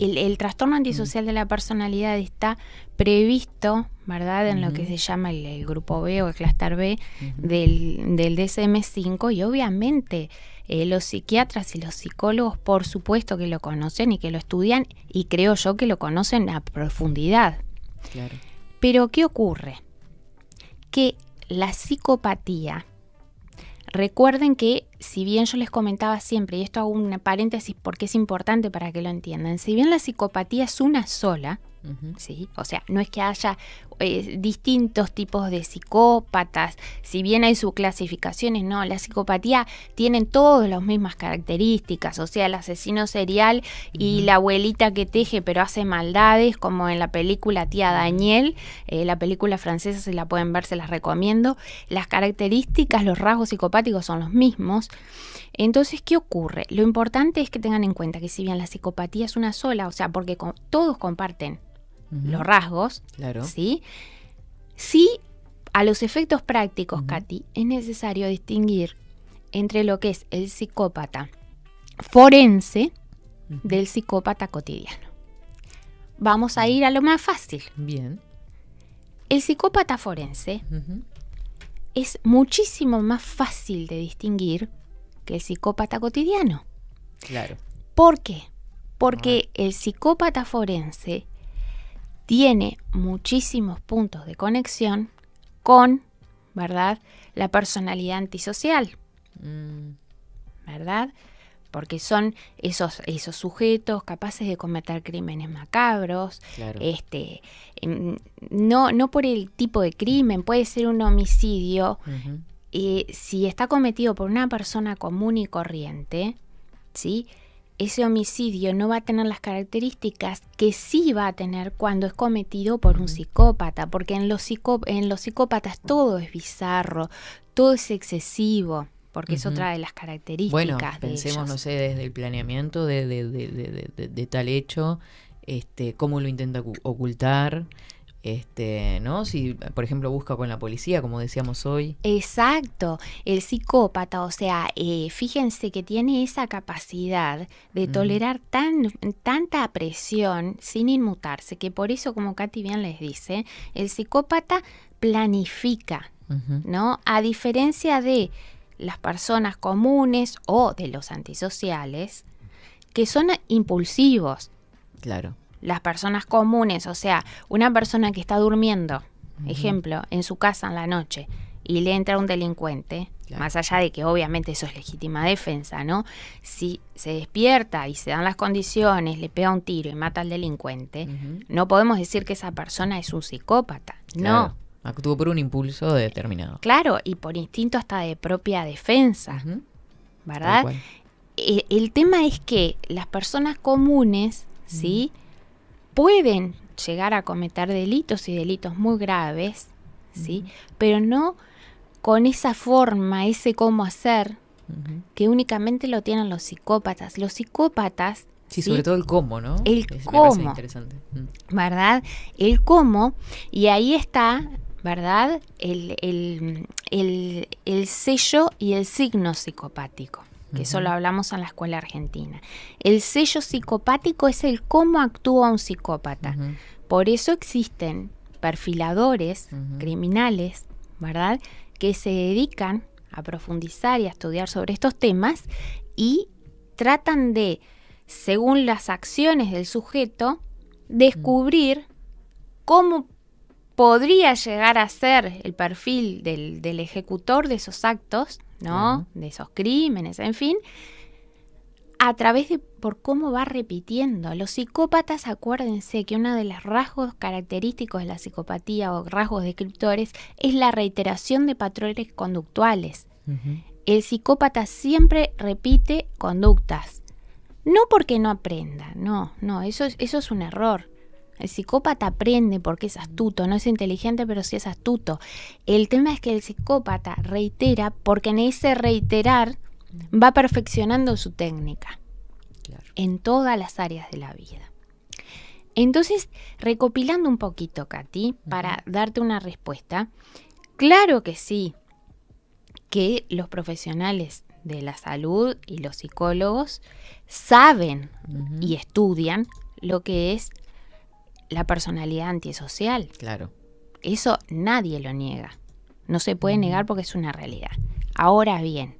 el trastorno antisocial de la personalidad está previsto, ¿verdad?, en lo que se llama el grupo B o el clúster B del DSM-5, y obviamente los psiquiatras y los psicólogos, por supuesto que lo conocen y que lo estudian, y creo yo que lo conocen a profundidad. Claro. Pero ¿qué ocurre? Que la psicopatía, recuerden que, si bien yo les comentaba siempre, y esto hago un paréntesis porque es importante para que lo entiendan, si bien la psicopatía es una sola, ¿sí? O sea, no es que haya distintos tipos de psicópatas, si bien hay subclasificaciones, no, la psicopatía tienen todas las mismas características, o sea, el asesino serial y la abuelita que teje pero hace maldades, como en la película Tía Daniel, la película francesa, si la pueden ver, se las recomiendo. Las características, los rasgos psicopáticos son los mismos. Entonces, ¿qué ocurre? Lo importante es que tengan en cuenta que si bien la psicopatía es una sola, o sea, porque todos comparten los rasgos, claro. ¿sí? Sí, a los efectos prácticos, Katy, es necesario distinguir entre lo que es el psicópata forense del psicópata cotidiano. Vamos a ir a lo más fácil. Bien. El psicópata forense es muchísimo más fácil de distinguir que el psicópata cotidiano. Claro. ¿Por qué? Porque el psicópata forense tiene muchísimos puntos de conexión con, ¿verdad?, la personalidad antisocial, ¿verdad? Porque son esos sujetos capaces de cometer crímenes macabros, claro. No por el tipo de crimen, puede ser un homicidio. Si está cometido por una persona común y corriente, ¿sí?, ese homicidio no va a tener las características que sí va a tener cuando es cometido por un psicópata, porque en los psicópatas todo es bizarro, todo es excesivo, porque es otra de las características. Bueno, de pensemos, ellos. no sé, desde el planeamiento de tal hecho, cómo lo intenta ocultar, ¿no? Si, por ejemplo, busca con la policía, como decíamos hoy. Exacto, el psicópata, o sea, fíjense que tiene esa capacidad de tolerar tanta presión sin inmutarse, que por eso, como Katy bien les dice, el psicópata planifica, ¿no? A diferencia de las personas comunes o de los antisociales, que son impulsivos. Claro. Las personas comunes, o sea, una persona que está durmiendo, ejemplo, en su casa en la noche, y le entra un delincuente, más allá de que obviamente eso es legítima defensa, ¿no? Si se despierta y se dan las condiciones, le pega un tiro y mata al delincuente, no podemos decir que esa persona es un psicópata, Claro. no. Actuó por un impulso determinado. Claro, y por instinto hasta de propia defensa, ¿verdad? El tema es que las personas comunes, ¿sí?, pueden llegar a cometer delitos y delitos muy graves, ¿sí?, pero no con esa forma, ese cómo hacer, que únicamente lo tienen los psicópatas. Los psicópatas... Sí, sobre todo el cómo, ¿no? El cómo. Me parece interesante. ¿Verdad? El cómo, y ahí está, ¿verdad?, el sello y el signo psicopático, que eso lo hablamos en la escuela argentina. El sello psicopático es el cómo actúa un psicópata. Por eso existen perfiladores criminales, ¿verdad?, que se dedican a profundizar y a estudiar sobre estos temas y tratan de, según las acciones del sujeto, descubrir cómo podría llegar a ser el perfil del ejecutor de esos actos, ¿no?, de esos crímenes, en fin, a través de por cómo va repitiendo. Los psicópatas, acuérdense que uno de los rasgos característicos de la psicopatía o rasgos descriptores es la reiteración de patrones conductuales. El psicópata siempre repite conductas, no porque no aprenda, no, eso es un error. El psicópata aprende porque es astuto, no es inteligente, pero sí es astuto. El tema es que el psicópata reitera porque en ese reiterar va perfeccionando su técnica en todas las áreas de la vida. Entonces, recopilando un poquito, Katy, para darte una respuesta, claro que sí, que los profesionales de la salud y los psicólogos saben y estudian lo que es la personalidad antisocial. Claro. Eso nadie lo niega. No se puede negar porque es una realidad. Ahora bien,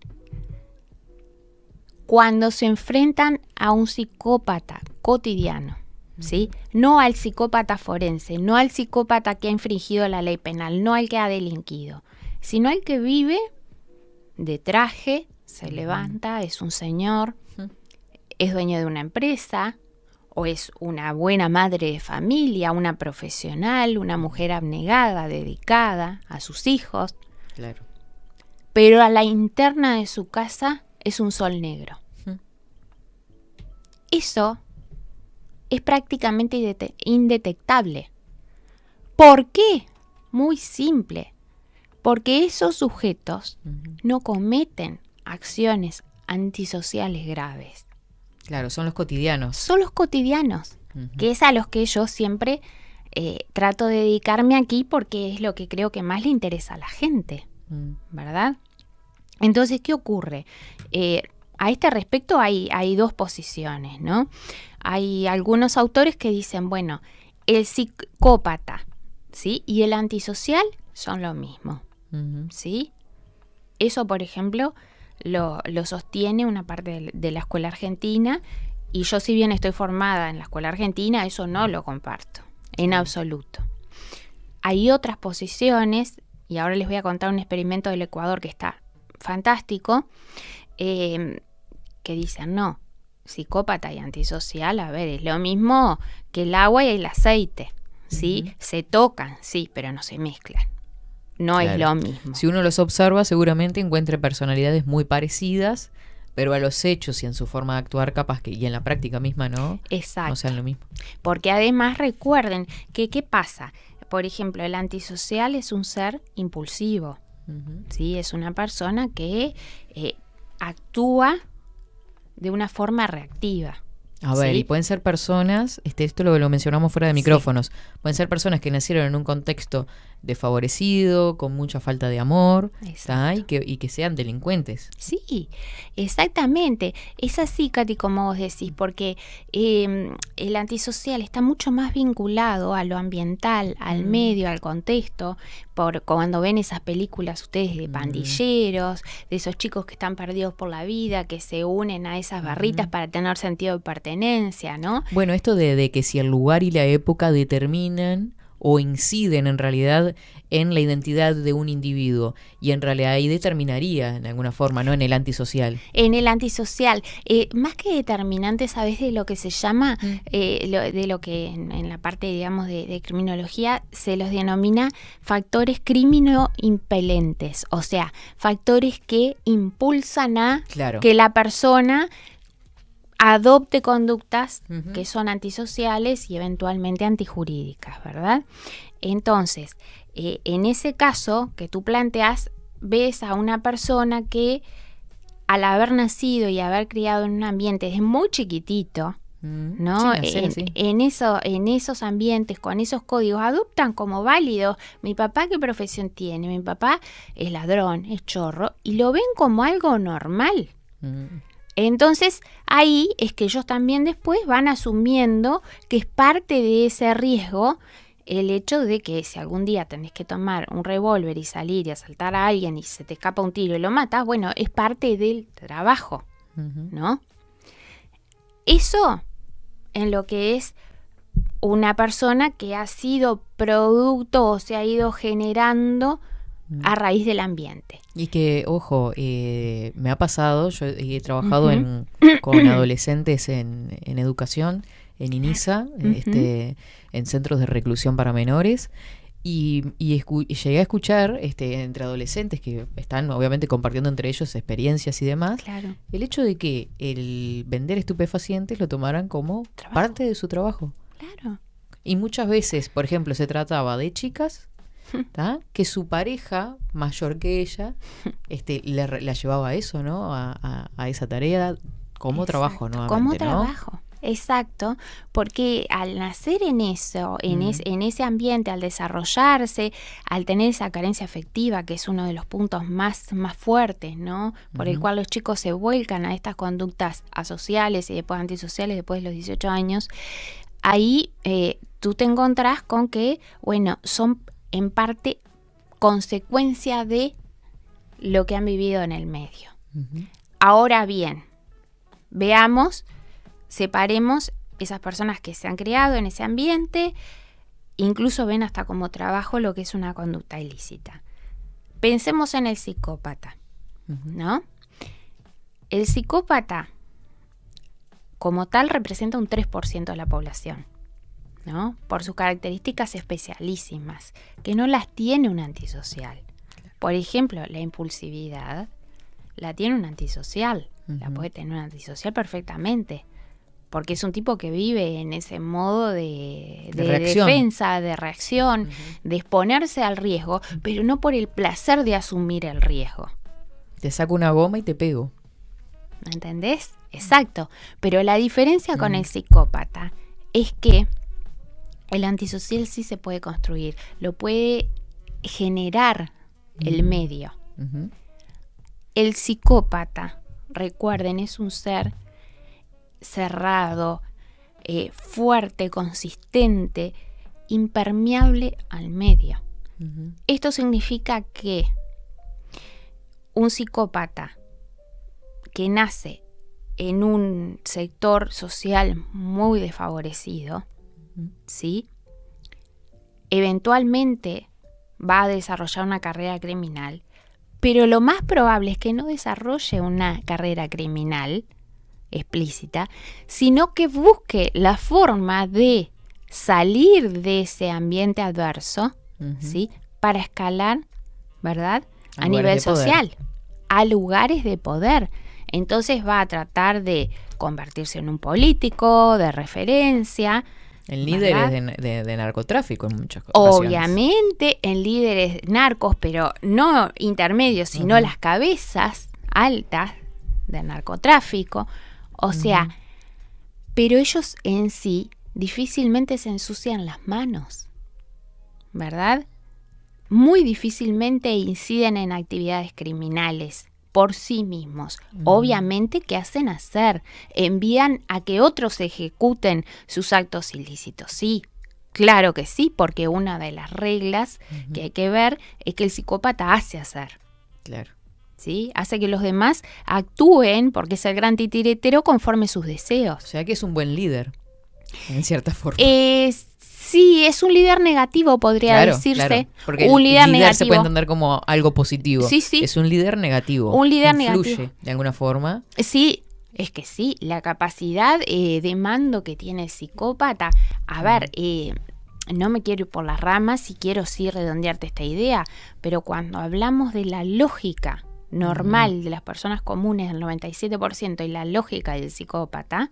cuando se enfrentan a un psicópata cotidiano, ¿sí? No al psicópata forense, no al psicópata que ha infringido la ley penal, no al que ha delinquido, sino al que vive de traje, se levanta, es un señor, es dueño de una empresa, o es una buena madre de familia, una profesional, una mujer abnegada, dedicada a sus hijos. Claro. Pero a la interna de su casa es un sol negro. Eso es prácticamente indetectable. ¿Por qué? Muy simple. Porque esos sujetos no cometen acciones antisociales graves. Claro, son los cotidianos. Son los cotidianos, que es a los que yo siempre trato de dedicarme aquí porque es lo que creo que más le interesa a la gente, ¿verdad? Entonces, ¿qué ocurre? A este respecto hay dos posiciones, ¿no? Hay algunos autores que dicen, bueno, el psicópata, ¿sí? Y el antisocial son lo mismo, ¿sí? Eso, por ejemplo, lo sostiene una parte de la escuela argentina, y yo, si bien estoy formada en la escuela argentina, eso no lo comparto en absoluto. Hay otras posiciones, y ahora les voy a contar un experimento del Ecuador que está fantástico, que dicen, no, psicópata y antisocial, a ver, es lo mismo que el agua y el aceite, ¿sí? Se tocan, sí, pero no se mezclan. No es lo mismo. Si uno los observa, seguramente encuentre personalidades muy parecidas, pero a los hechos y en su forma de actuar, capaz que, y en la práctica misma, ¿no? Exacto. No sean lo mismo. Porque además recuerden que, ¿qué pasa? Por ejemplo, el antisocial es un ser impulsivo, ¿sí? Es una persona que actúa de una forma reactiva. A ver, ¿sí? Y pueden ser personas, esto lo mencionamos fuera de micrófonos, pueden ser personas que nacieron en un contexto desfavorecido, con mucha falta de amor, y que sean delincuentes. Sí, exactamente. Es así, Katy, como vos decís, porque el antisocial está mucho más vinculado a lo ambiental, al medio, al contexto, por cuando ven esas películas ustedes de pandilleros, de esos chicos que están perdidos por la vida, que se unen a esas barritas para tener sentido de pertenencia, ¿no? Bueno, esto de que si el lugar y la época determinan o inciden en realidad en la identidad de un individuo, y en realidad ahí determinaría en alguna forma, ¿no? En el antisocial. En el antisocial, más que determinante, ¿sabes de lo que se llama? De lo que en la parte, digamos, de criminología se los denomina factores criminoimpelentes, o sea, factores que impulsan a que la persona adopte conductas que son antisociales y eventualmente antijurídicas, ¿verdad? Entonces, en ese caso que tú planteas, ves a una persona que al haber nacido y haber criado en un ambiente desde muy chiquitito, ¿no? En esos ambientes, con esos códigos, adoptan como válidos. Mi papá, ¿qué profesión tiene? Mi papá es ladrón, es chorro, y lo ven como algo normal. Entonces, ahí es que ellos también después van asumiendo que es parte de ese riesgo el hecho de que si algún día tenés que tomar un revólver y salir y asaltar a alguien y se te escapa un tiro y lo matas, bueno, es parte del trabajo, ¿no? Eso en lo que es una persona que ha sido producto o se ha ido generando a raíz del ambiente. Y que, ojo, me ha pasado, yo he trabajado con adolescentes en educación, en INISA, en centros de reclusión para menores, y llegué a escuchar entre adolescentes que están obviamente compartiendo entre ellos experiencias y demás, el hecho de que el vender estupefacientes lo tomaran como parte de su trabajo. Claro. Y muchas veces, por ejemplo, se trataba de chicas que su pareja mayor que ella la llevaba a eso, ¿no? A esa tarea como trabajo, ¿no? Como trabajo. Exacto, porque al nacer en eso, en ese ambiente, al desarrollarse, al tener esa carencia afectiva, que es uno de los puntos más fuertes, ¿no? Por el cual los chicos se vuelcan a estas conductas asociales y después antisociales después de los 18 años, ahí tú te encontrás con que, bueno, son en parte consecuencia de lo que han vivido en el medio. Uh-huh. Ahora bien, veamos, separemos esas personas que se han criado en ese ambiente, incluso ven hasta como trabajo lo que es una conducta ilícita. Pensemos en el psicópata, ¿no? El psicópata, como tal, representa un 3% de la población, ¿no? Por sus características especialísimas, que no las tiene un antisocial. Por ejemplo, la impulsividad la tiene un antisocial, la puede tener un antisocial perfectamente, porque es un tipo que vive en ese modo de defensa, de reacción, de exponerse al riesgo, pero no por el placer de asumir el riesgo. Te saco una goma y te pego. ¿Me entendés? Exacto. Pero la diferencia con el psicópata es que el antisocial sí se puede construir, lo puede generar el medio. El psicópata, recuerden, es un ser cerrado, fuerte, consistente, impermeable al medio. Esto significa que un psicópata que nace en un sector social muy desfavorecido, ¿sí? Eventualmente va a desarrollar una carrera criminal, pero lo más probable es que no desarrolle una carrera criminal explícita, sino que busque la forma de salir de ese ambiente adverso, ¿sí? Para escalar, ¿verdad? A nivel social, a lugares de poder. Entonces va a tratar de convertirse en un político de referencia. En líderes de narcotráfico en muchas ocasiones. Obviamente en líderes narcos, pero no intermedios, sino las cabezas altas del narcotráfico. O sea, pero ellos en sí difícilmente se ensucian las manos, ¿verdad? Muy difícilmente inciden en actividades criminales por sí mismos. Obviamente, ¿qué hacen hacer? Envían a que otros ejecuten sus actos ilícitos. Sí, claro que sí, porque una de las reglas que hay que ver es que el psicópata hace hacer. Claro. ¿Sí? Hace que los demás actúen, porque es el gran titiritero, conforme sus deseos. O sea que es un buen líder, en cierta forma. Sí, es un líder negativo, podría decirse. Claro, porque un líder negativo se puede entender como algo positivo. Sí, sí. Es un líder negativo. Un líder influye negativo. De alguna forma. Sí, es que sí, la capacidad de mando que tiene el psicópata. A ver, no me quiero ir por las ramas y quiero sí redondearte esta idea, pero cuando hablamos de la lógica normal de las personas comunes, el 97%, y la lógica del psicópata,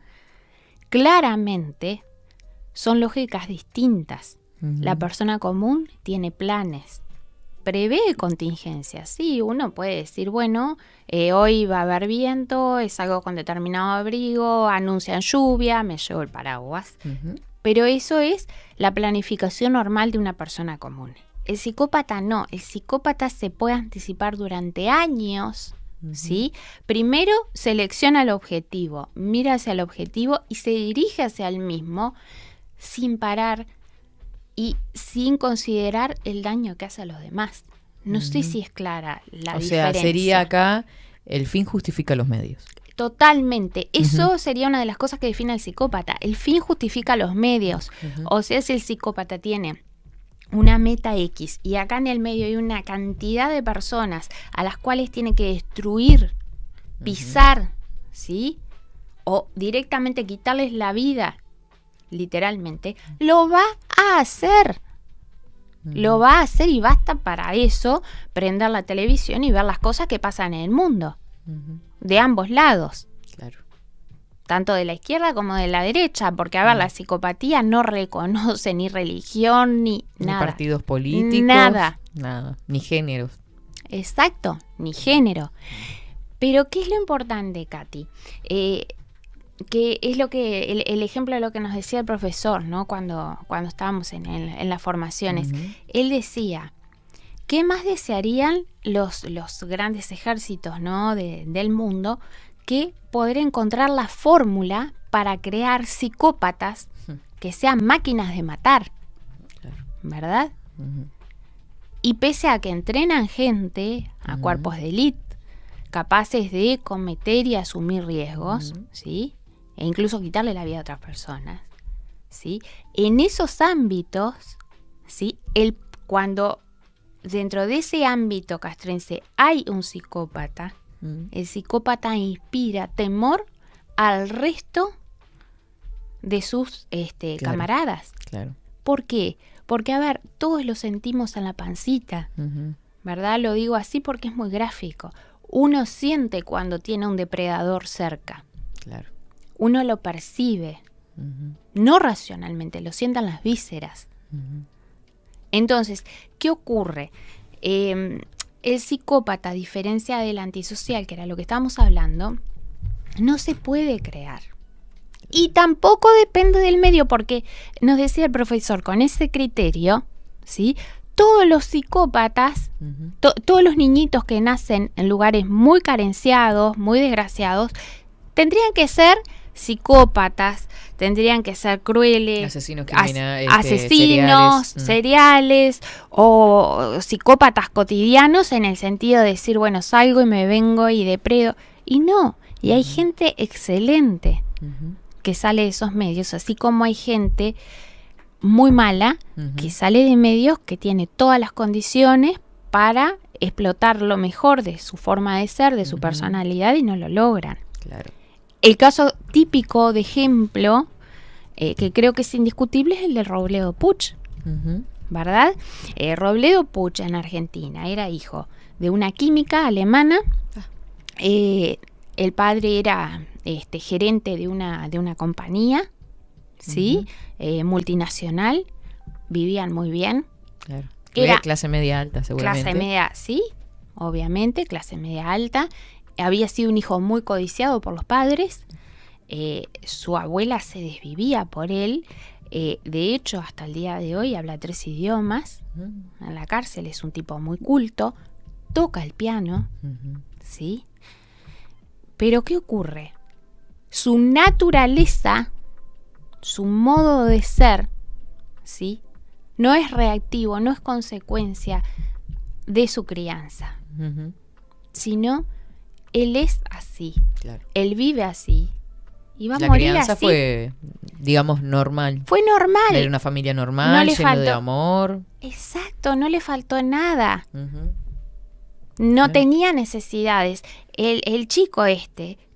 claramente son lógicas distintas. La persona común tiene planes, prevé contingencias. Sí, uno puede decir, bueno, hoy va a haber viento, salgo con determinado abrigo, anuncian lluvia, me llevo el paraguas. Pero eso es la planificación normal de una persona común. El psicópata no, el psicópata se puede anticipar durante años, ¿sí? Primero selecciona el objetivo, mira hacia el objetivo y se dirige hacia el mismo sin parar y sin considerar el daño que hace a los demás. No sé si es clara la diferencia. O sea, sería acá el fin justifica los medios. Totalmente. Eso sería una de las cosas que define al psicópata. El fin justifica los medios. O sea, si el psicópata tiene una meta X y acá en el medio hay una cantidad de personas a las cuales tiene que destruir, pisar, ¿sí? O directamente quitarles la vida, literalmente, lo va a hacer. Lo va a hacer y basta para eso prender la televisión y ver las cosas que pasan en el mundo. De ambos lados. Claro. Tanto de la izquierda como de la derecha, porque a ver, la psicopatía no reconoce ni religión ni nada. Ni partidos políticos. Nada. Ni géneros. Exacto, ni género. Pero ¿qué es lo importante, Katy? Que es lo que el ejemplo de lo que nos decía el profesor, ¿no? Cuando estábamos en las formaciones. Él decía, ¿qué más desearían los grandes ejércitos, ¿no? del mundo que poder encontrar la fórmula para crear psicópatas que sean máquinas de matar, Claro. ¿verdad? Ujú. Y pese a que entrenan gente a cuerpos de élite capaces de cometer y asumir riesgos, ¿sí? E incluso quitarle la vida a otras personas, ¿sí? En esos ámbitos, ¿sí? Cuando dentro de ese ámbito castrense hay un psicópata, el psicópata inspira temor al resto de sus Claro. camaradas. Claro. ¿Por qué? Porque, a ver, todos lo sentimos en la pancita, Ujú. ¿verdad? Lo digo así porque es muy gráfico. Uno siente cuando tiene un depredador cerca. Claro. Uno lo percibe, Ujú. no racionalmente, lo sientan las vísceras. Ujú. Entonces, ¿qué ocurre? El psicópata, a diferencia del antisocial, que era lo que estábamos hablando, no se puede crear. Y tampoco depende del medio, porque nos decía el profesor, con ese criterio, ¿sí? Todos los psicópatas, Ujú. todos los niñitos que nacen en lugares muy carenciados, muy desgraciados, tendrían que ser psicópatas, tendrían que ser crueles, Asesinos, asesinos, seriales o psicópatas cotidianos, en el sentido de decir, bueno, salgo y me vengo y depredo. Y no, y hay gente excelente Ujú. que sale de esos medios, así como hay gente muy mala Ujú. que sale de medios que tiene todas las condiciones para explotar lo mejor de su forma de ser, de su Ujú. personalidad, y no lo logran. Claro. El caso típico de ejemplo, que creo que es indiscutible, es el de Robledo Puch, Ujú. ¿verdad? Robledo Puch en Argentina era hijo de una química alemana. El padre era gerente de una compañía, ¿sí? Multinacional. Vivían muy bien. Claro. Era clase media alta, seguramente. Clase media, sí, obviamente, clase media alta. Había sido un hijo muy codiciado por los padres. Su abuela se desvivía por él. De hecho, hasta el día de hoy habla 3 idiomas. En la cárcel es un tipo muy culto. Toca el piano, Ujú. ¿sí? Pero ¿qué ocurre? Su naturaleza, su modo de ser, ¿sí? No es reactivo, no es consecuencia de su crianza, Ujú. sino él es así, Claro. él vive así y va a La morir crianza así. fue, digamos, normal. Fue normal. Era una familia No normal, le lleno de faltó- amor. Exacto, no le faltó nada. Ujú. No Claro. tenía necesidades. El chico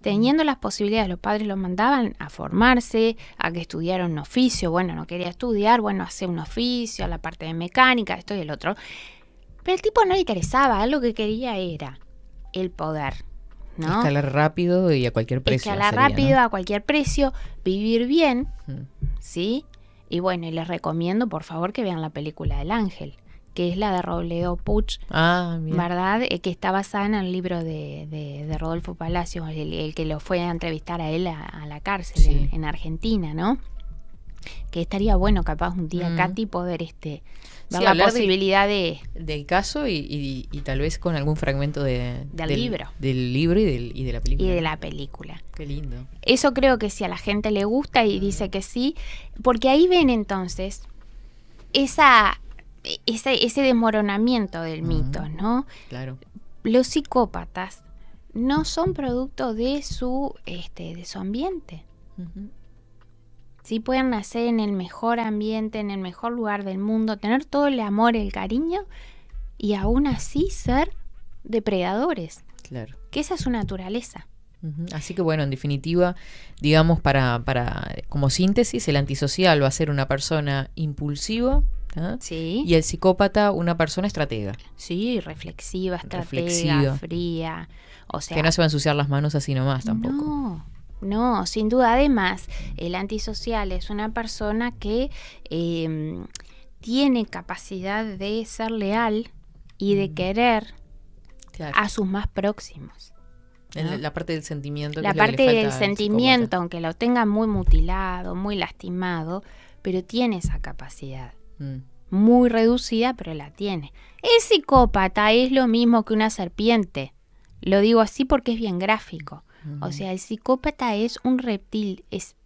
teniendo las posibilidades, los padres lo mandaban a formarse, a que estudiara un oficio. Bueno, no quería estudiar, bueno, hacer un oficio, la parte de mecánica, esto y el otro. Pero el tipo no le interesaba, lo que quería era el poder, ¿no? Escalar rápido y a cualquier precio. Escalar sería, rápido ¿no? a cualquier precio, vivir bien, Ujú. ¿sí? Y bueno, y les recomiendo, por favor, que vean la película del Ángel, que es la de Robledo Puch, Ah, bien. ¿verdad? Que está basada en el libro de Rodolfo Palacio, el que lo fue a entrevistar a él a la cárcel Sí. en Argentina, ¿no? Que estaría bueno capaz un día, Mm. Katy, poder ver Sí, la hablar posibilidad del caso y tal vez con algún fragmento Del libro. Del libro y de la película. y de la película. Qué lindo. Eso creo que si a la gente le gusta y dice que sí, porque ahí ven entonces ese desmoronamiento del mito, ¿no? Claro. Los psicópatas no son producto de su ambiente. Ujú. Sí pueden nacer en el mejor ambiente, en el mejor lugar del mundo, tener todo el amor, el cariño, y aún así ser depredadores, Claro. que esa es su naturaleza. Ujú. Así que bueno, en definitiva, digamos, para como síntesis, el antisocial va a ser una persona impulsiva, ¿ah? Sí, Y el psicópata una persona estratega, sí, reflexiva, estratega, Reflexiva. fría, o sea, que no se va a ensuciar las manos así nomás tampoco. No, sin duda. Además, el antisocial es una persona que tiene capacidad de ser leal y de querer Claro. a sus más próximos. ¿no? La parte del sentimiento. La que es lo que parte le del falta al sentimiento, psicópata. aunque lo tenga muy mutilado, muy lastimado, pero tiene esa capacidad. Mm. Muy reducida, pero la tiene. El psicópata es lo mismo que una serpiente. Lo digo así porque es bien gráfico. O sea, el psicópata es un reptil, es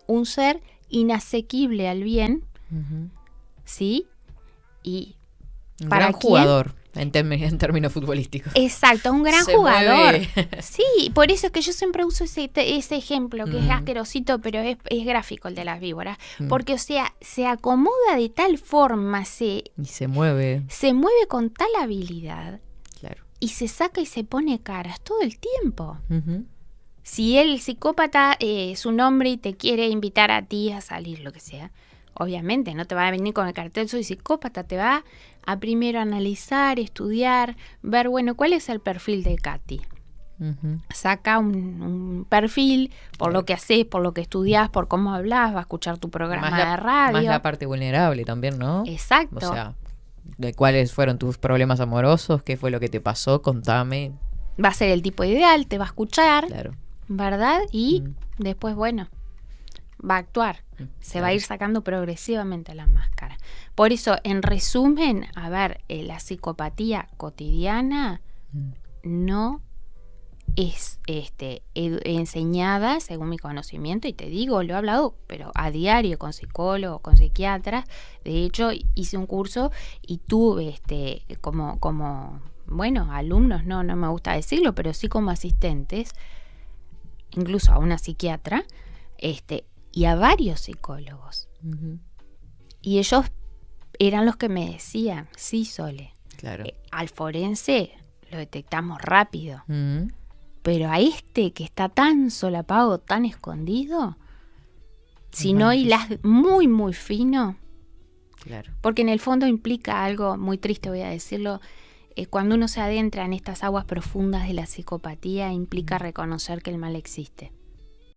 un ser inasequible al bien, ¿sí? Y Un ¿para gran quién? jugador en términos futbolísticos. Exacto, un gran Se jugador. mueve. Sí, por eso es que yo siempre uso ese ejemplo, que es asquerosito, pero es gráfico el de las víboras. Porque, o sea, se acomoda de tal forma, Y se mueve. se mueve con tal habilidad, Claro. y se saca y se pone caras todo el tiempo. Si el psicópata es un hombre y te quiere invitar a ti a salir, lo que sea, obviamente no te va a venir con el cartel soy psicópata, te va a primero analizar, estudiar, ver, bueno, cuál es el perfil de Katy. Saca un perfil por lo que haces, por lo que estudias, por cómo hablas, va a escuchar tu programa de radio. Más la parte vulnerable también, ¿no? Exacto. O sea, de cuáles fueron tus problemas amorosos, qué fue lo que te pasó, contame. Va a ser el tipo ideal, te va a escuchar, Claro. ¿verdad? Y después, bueno, va a actuar. Se va a ir sacando progresivamente la máscara. Por eso, en resumen, a ver, la psicopatía cotidiana no es enseñada, según mi conocimiento, y te digo, lo he hablado, pero a diario con psicólogos, con psiquiatras. De hecho, hice un curso y tuve como bueno, alumnos, no me gusta decirlo, pero sí como asistentes, incluso a una psiquiatra, y a varios psicólogos. Y ellos eran los que me decían, sí, Sole, Claro. Al forense lo detectamos rápido, pero a que está tan solapado, tan escondido, si no hilas muy, muy fino, Claro. porque en el fondo implica algo muy triste, voy a decirlo, cuando uno se adentra en estas aguas profundas de la psicopatía, implica reconocer que el mal existe.